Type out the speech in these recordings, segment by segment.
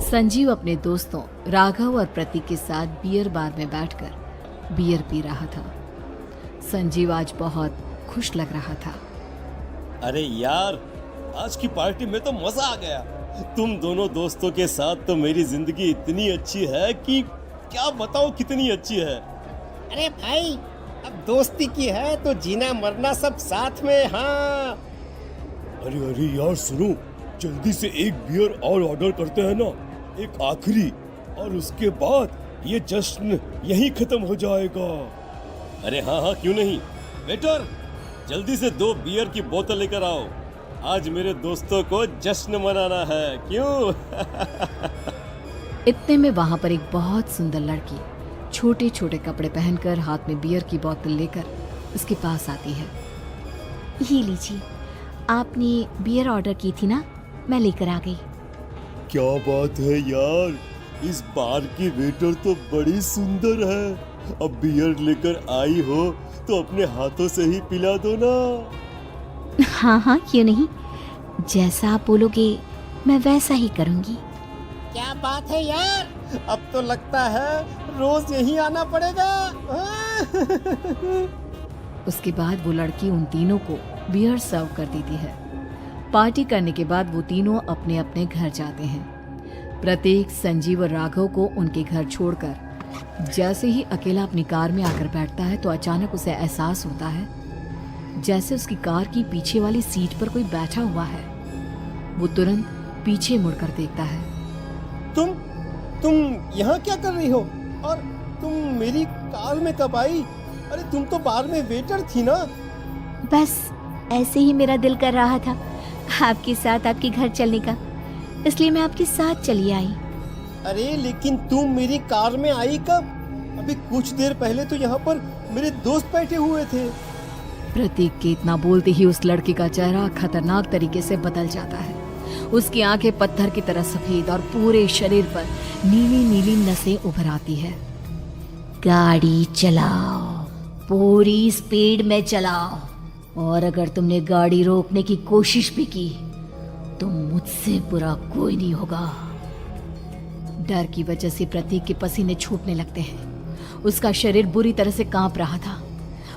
संजीव अपने दोस्तों राघव और प्रतीक के साथ बियर बार में बैठकर बियर पी रहा था। संजीव आज बहुत खुश लग रहा था। अरे यार, आज की पार्टी में तो मजा आ गया। तुम दोनों दोस्तों के साथ तो मेरी जिंदगी इतनी अच्छी है कि क्या बताओ कितनी अच्छी है। अरे भाई, अब दोस्ती की है तो जीना मरना सब साथ में। हाँ अरे यार सुनो, जल्दी से एक बियर और ऑर्डर करते हैं ना, एक आखिरी, और उसके बाद ये जश्न यहीं खत्म हो जाएगा। अरे हाँ, क्यों नहीं। वेटर, जल्दी से 2 बियर की बोतल लेकर आओ। आज मेरे दोस्तों को जश्न मनाना है, क्यों? इतने में वहां पर एक बहुत सुंदर लड़की छोटे छोटे कपड़े पहनकर हाथ में बियर की बोतल लेकर उसके पास आती है। ये लीजिए, आपने बियर ऑर्डर की थी ना, मैं लेकर आ गई। क्या बात है यार, इस बार की वेटर तो बड़ी सुंदर है। अब बियर लेकर आई हो तो अपने हाथों से ही पिला दो ना। हाँ, क्यों नहीं, जैसा आप बोलोगे मैं वैसा ही करूँगी। क्या बात है यार, अब तो लगता है रोज यहीं आना पड़ेगा। उसके बाद वो लड़की उन तीनों को बियर सर्व कर देती है। पार्टी करने के बाद वो तीनों अपने अपने घर जाते हैं। प्रतीक, संजीव और राघव को उनके घर छोड़कर जैसे ही अकेला अपनी कार में आकर बैठता है तो अचानक उसे एहसास होता है जैसे उसकी कार की पीछे वाली सीट पर कोई बैठा हुआ है। वो तुरंत पीछे मुड़कर देखता है। तुम यहाँ क्या कर रही हो? और तुम मेरी कार में कब आई? अरे तुम तो बार में वेटर थी ना। बस ऐसे ही मेरा दिल कर रहा था आपके साथ आपके घर चलने का, इसलिए मैं आपके साथ चली आई। अरे लेकिन तुम मेरी कार में आई कब? अभी कुछ देर पहले तो यहाँ पर मेरे दोस्त बैठे हुए थे। प्रतीक के इतना बोलते ही उस लड़के का चेहरा खतरनाक तरीके से बदल जाता है। उसकी आंखें पत्थर की तरह सफेद और पूरे शरीर पर नीली नीली नसें उभर आती है। गाड़ी चलाओ, पूरी स्पीड में चलाओ, और अगर तुमने गाड़ी रोकने की कोशिश भी की तो मुझसे बुरा कोई नहीं होगा। डर की वजह से प्रतीक के पसीने छूटने लगते हैं। उसका शरीर बुरी तरह से कांप रहा था।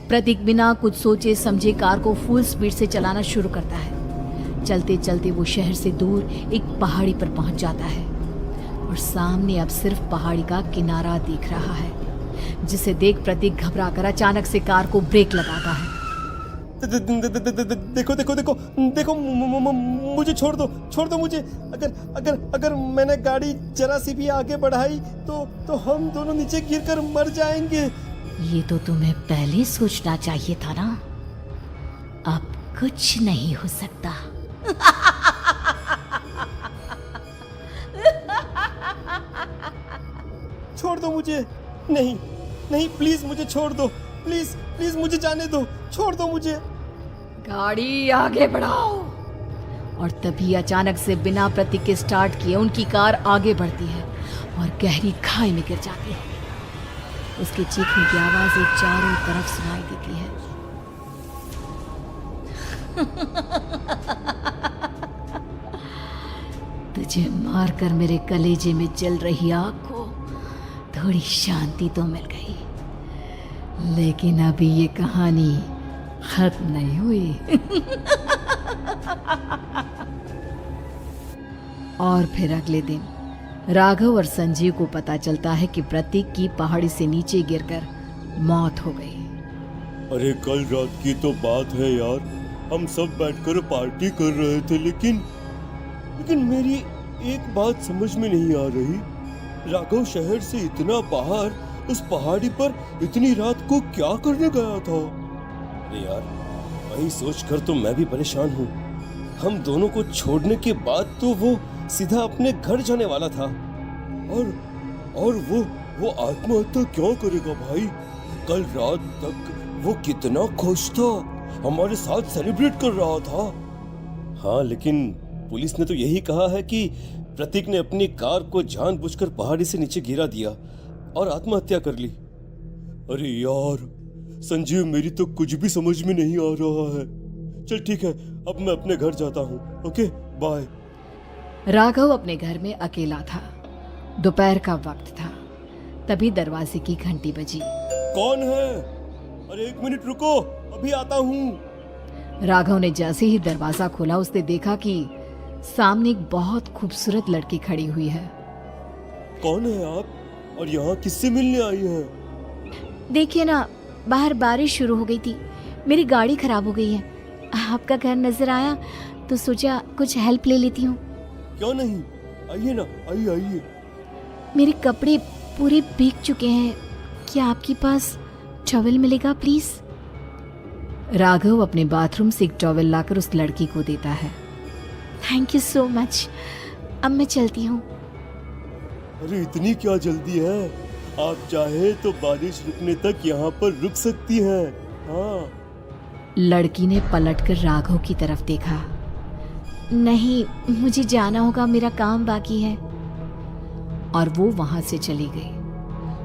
प्रतीक बिना कुछ सोचे समझे कार को फुल स्पीड से चलाना शुरू करता है। चलते चलते वो शहर से दूर एक पहाड़ी पर पहुंच जाता है और सामने अब सिर्फ पहाड़ी का किनारा दिख रहा है, जिसे देख प्रतीक घबराकर अचानक से कार को ब्रेक लगाता है। देखो, मुझे छोड़ दो मुझे। अगर मैंने गाड़ी जरा सी भी आगे बढ़ाई तो हम दोनों नीचे गिरकर मर जाएंगे। ये तो तुम्हें पहले सोचना चाहिए था ना। अब कुछ नहीं हो सकता। छोड़ दो मुझे। नहीं, प्लीज मुझे छोड़ दो। प्लीज मुझे जाने दो। छोड़ दो मुझे। गाड़ी आगे बढ़ाओ। और तभी अचानक से बिना प्रतीक के स्टार्ट किए उनकी कार आगे बढ़ती है और गहरी खाई में गिर जाती है। उसके चीखने की आवाजें चारों तरफ सुनाई देती है। तुझे मारकर मेरे कलेजे में जल रही आग को थोड़ी शांति तो मिल गई, लेकिन अभी ये कहानी खत्म नहीं हुई। और फिर अगले दिन राघव और संजीव को पता चलता है कि प्रतीक की पहाड़ी से नीचे गिरकर मौत हो गई। अरे कल रात की तो बात है यार, हम सब बैठकर पार्टी कर रहे थे, लेकिन मेरी एक बात समझ में नहीं आ रही। राघव शहर से इतना बाहर उस पहाड़ी पर इतनी रात को क्या करने गया था? अरे यार, वही सोचकर तो मैं भी परेशान हूँ। हम दोनों को छोड़ने के बाद तो वो सीधा अपने घर जाने वाला था, और वो आत्महत्या क्यों करेगा भाई? कल रात तक वो कितना खुश था, हमारे साथ सेलिब्रेट कर रहा था। हाँ, लेकिन पुलिस ने तो यही कहा है कि प्रतीक ने अपनी कार को जानबूझकर पहाड़ी से नीचे गिरा दिया और आत्महत्या कर ली। अरे यार संजीव, मेरी तो कुछ भी समझ में नहीं आ रहा है। चल ठीक है, अब मैं अपने घर जाता हूँ। Okay, bye. राघव अपने घर में अकेला था। दोपहर का वक्त था। तभी दरवाजे की घंटी बजी। कौन है? अरे एक मिनट रुको, अभी आता हूँ। राघव ने जैसे ही दरवाजा खोला उसने देखा कि सामने एक बहुत खूबसूरत लड़की खड़ी हुई है। कौन है आप और यहाँ किससे मिलने आई हैं? देखिए ना, बाहर बारिश शुरू हो गई थी, मेरी गाड़ी खराब हो गई है। आपका घर नजर आया तो सोचा कुछ हेल्प ले लेती हूँ। क्यों नहीं, आइए ना, आइए आइए। मेरे कपड़े पूरे भीग चुके हैं, क्या आपके पास टॉवल मिलेगा प्लीज? राघव अपने बाथरूम से एक टॉवल लाकर उस लड़की को देता है। थैंक यू सो मच, अब मैं चलती हूँ। अरे इतनी क्या जल्दी है? आप चाहे तो बारिश रुकने तक यहाँ पर रुक सकती हैं। हाँ। लड़की ने पलटकर राघव की तरफ देखा। नहीं, मुझे जाना होगा, मेरा काम बाकी है। और वो वहां से चली गई।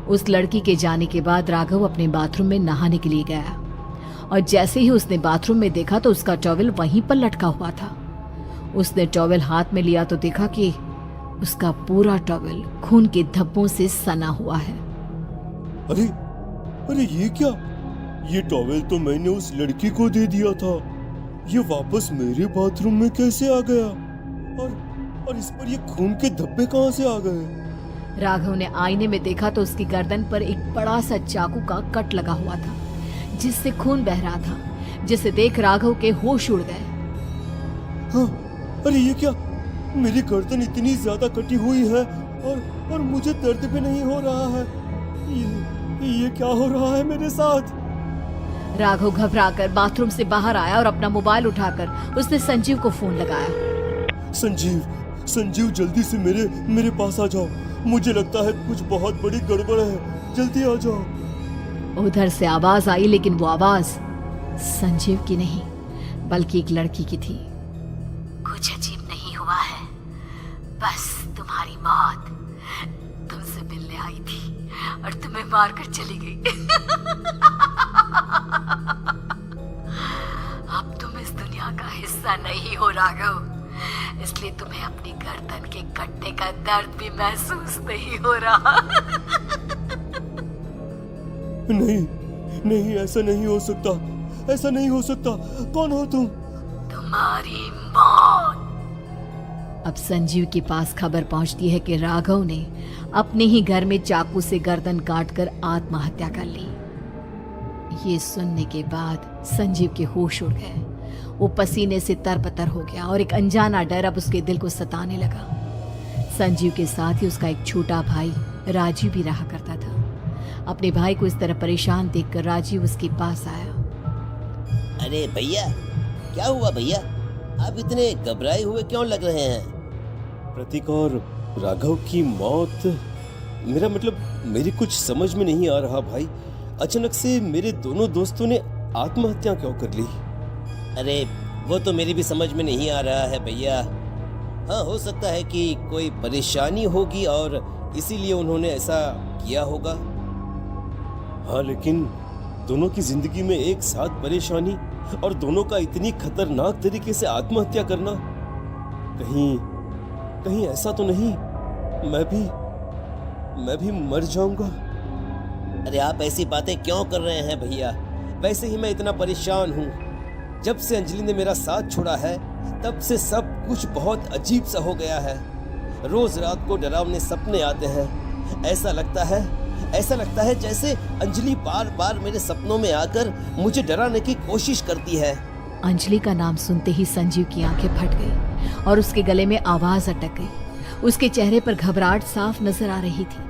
उस लड़की के जाने के बाद राघव अपने बाथरूम में नहाने के लिए गया और जैसे ही उसने बाथरूम में देखा तो उसका टॉवल वहीं पर लटका हुआ था। उसने टॉवल हाथ में लिया तो देखा कि उसका पूरा टॉवल खून के धब्बों से सना हुआ है। अरे अरे ये क्या? ये टॉवेल तो मैंने उस लड़की को दे दिया था। ये वापस मेरे बाथरूम में कैसे आ गया? और इस पर ये खून के धब्बे कहाँ से आ गए? राघव ने आईने में देखा तो उसकी गर्दन पर एक बड़ा सा चाकू का कट लगा हुआ था जिससे खून बह रहा था, जिसे देख राघव के होश उड़ गए। हाँ, अरे ये क्या? मेरी गर्दन इतनी ज्यादा कटी हुई है और मुझे दर्द भी नहीं हो रहा है। ये क्या हो रहा है मेरे साथ? राघव घबराकर बाथरूम से बाहर आया और अपना मोबाइल उठाकर उसने संजीव को फोन लगाया। संजीव जल्दी से मेरे पास आ जाओ। मुझे लगता है कुछ बहुत बड़ी गड़बड़ है, जल्दी आ जाओ। उधर से आवाज आई, लेकिन वो आवाज संजीव की नहीं बल्कि एक लड़की की थी। कुछ अजीब नहीं हुआ है, बस तुम्हारी मौत तुमसे मिलने आई थी और तुम्हें मारकर चली गई। अब तुम इस दुनिया का हिस्सा नहीं हो राघव, इसलिए तुम्हें अपनी गर्दन के कटने का दर्द भी महसूस नहीं हो रहा। नहीं, ऐसा नहीं हो सकता, ऐसा नहीं हो सकता। कौन हो तुम? तुम्हारी मौत। अब संजीव के पास खबर पहुंचती है कि राघव ने अपने ही घर में चाकू से गर्दन काटकर आत्महत्या कर ली। ये सुनने के बाद संजीव के होश उड़ गए। वो पसीने से तरबतर हो गया और एक अनजाना डर अब उसके दिल को सताने लगा। संजीव के साथ ही उसका एक छोटा भाई राजीव भी रहा करता था। अपने भाई को इस तरह परेशान देखकर राजीव उसके पास आया। अरे भैया, क्या हुआ भैया? आप इतने घबराए हुए क्यों लग रहे हैं? प्रतीक और राघव की मौत, मेरा मतलब मेरी कुछ समझ में नहीं आ रहा भाई। अचानक से मेरे दोनों दोस्तों ने आत्महत्या क्यों कर ली? अरे वो तो मेरी भी समझ में नहीं आ रहा है भैया। हाँ, हो सकता है कि कोई परेशानी होगी और इसीलिए उन्होंने ऐसा किया होगा। हाँ, लेकिन दोनों की जिंदगी में एक साथ परेशानी और दोनों का इतनी खतरनाक तरीके से आत्महत्या करना, कहीं ऐसा तो नहीं मैं भी मर जाऊंगा? अरे आप ऐसी बातें क्यों कर रहे हैं भैया? वैसे ही मैं इतना परेशान हूँ। जब से अंजलि ने मेरा साथ छोड़ा है तब से सब कुछ बहुत अजीब सा हो गया है। रोज रात को डरावने सपने आते हैं। ऐसा लगता है जैसे अंजलि बार बार मेरे सपनों में आकर मुझे डराने की कोशिश करती है। अंजलि का नाम सुनते ही संजीव की आंखें फट गई और उसके गले में आवाज अटक गई। उसके चेहरे पर घबराहट साफ नजर आ रही थी।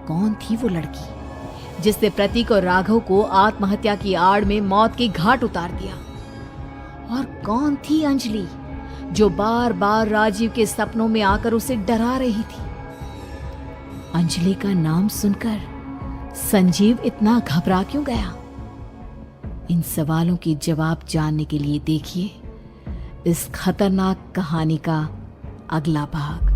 कौन थी वो लड़की जिसने प्रतीक और राघव को आत्महत्या की आड़ में मौत के घाट उतार दिया? और कौन थी अंजलि जो बार बार राजीव के सपनों में आकर उसे डरा रही थी? अंजलि का नाम सुनकर संजीव इतना घबरा क्यों गया? इन सवालों के जवाब जानने के लिए देखिए इस खतरनाक कहानी का अगला भाग।